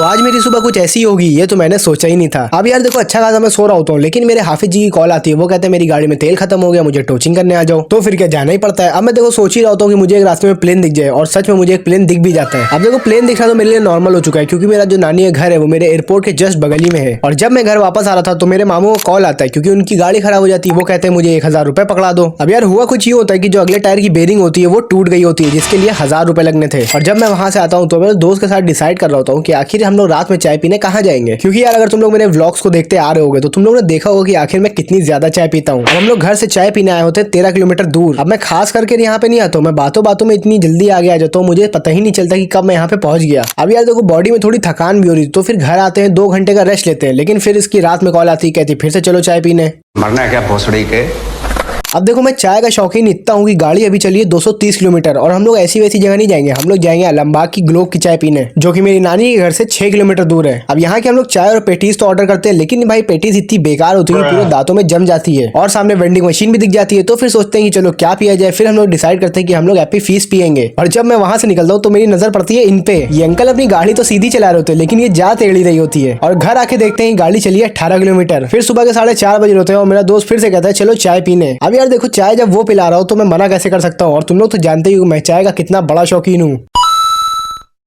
आज मेरी सुबह कुछ ऐसी होगी ये तो मैंने सोचा ही नहीं था। अब यार देखो अच्छा खासा मैं सो रहा होता हूँ, लेकिन मेरे हाफिज जी की कॉल आती है। वो कहते हैं मेरी गाड़ी में तेल खत्म हो गया, मुझे टोचिंग करने आ जाओ। तो फिर क्या जाना ही पड़ता है। अब मैं देखो सोच ही रहा होता हूँ कि मुझे एक रास्ते में प्लेन दिख जाए, और सच में मुझे एक प्लेन दिख भी जाता है। अब देखो प्लेन दिखना तो मेरे लिए नॉर्मल हो चुका है, क्योंकि मेरा जो नानी का घर है वो मेरे एयरपोर्ट के जस्ट बगल ही में है। और जब मैं घर वापस आ रहा था तो मेरे मामू को कॉल आता है, क्योंकि उनकी गाड़ी खराब हो जाती है। वो कहते हैं मुझे 1000 रुपए पकड़ा दो। अब यार हुआ कुछ ये होता है कि जो अगले टायर की बेरिंग होती है वो टूट गई होती है, जिसके लिए 1000 रुपए लगने थे। और जब मैं वहां से आता हूँ तो मेरे दोस्त के साथ डिसाइड कर रहा होता हूँ कि आखिर हम लोग रात में चाय पीने कहाँ जाएंगे। क्योंकि यार अगर तुम लोग मेरे व्लॉग्स को देखते आ रहे होगे तो तुम लोग ने देखा होगा कि आखिर मैं कितनी ज्यादा चाय पीता हूँ। हम लोग घर से चाय पीने आए होते 13 किलोमीटर दूर। अब मैं खास करके यहाँ पे नहीं आता हूँ, मैं बातों बातों में इतनी जल्दी आगे आ जाता हूँ, मुझे पता ही नहीं चलता कि कब मैं यहाँ पे पहुंच गया। अब यार देखो बॉडी में थोड़ी थकान भी हो रही थी, तो फिर घर आते हैं 2 घंटे का रेस्ट लेते हैं। लेकिन फिर इसकी रात में कॉल आती कहती फिर से चलो चाय पीने। मरना है क्या भोसड़ी के। अब देखो मैं चाय का शौकीन इतना हूँ कि गाड़ी अभी चली है 230 किलोमीटर, और हम लोग ऐसी वैसी जगह नहीं जाएंगे। हम लोग जाएंगे आलमबाग की ग्लोब की चाय पीने, जो कि मेरी नानी के घर से 6 किलोमीटर दूर है। अब यहाँ के हम लोग चाय और पेटीज तो ऑर्डर करते हैं, लेकिन भाई पेटीज इतनी बेकार होती है, पूरे दांतों में जम जाती है, और सामने वेंडिंग मशीन भी दिख जाती है। तो फिर सोचते हैं कि चलो क्या पिया जाए। फिर हम लोग डिसाइड करते हैं कि हम लोग एप्पी फीस पियेंगे। और जब मैं वहां से निकलता हूँ तो मेरी नजर पड़ती है इन पे। ये अंकल अपनी गाड़ी तो सीधी चला रहे होते हैं, लेकिन ये जा टेढ़ी रही होती है। और घर आके देखते हैं गाड़ी चली है 18 किलोमीटर। फिर सुबह के 4:30 बजे होते हैं और मेरा दोस्त फिर से कहता है चलो चाय पीने। अब यार देखो चाय जब वो पिला रहा हो तो मैं मना कैसे कर सकता हूँ। और तुम लोग तो जानते ही हो मैं चाय का कितना बड़ा शौकीन हूँ।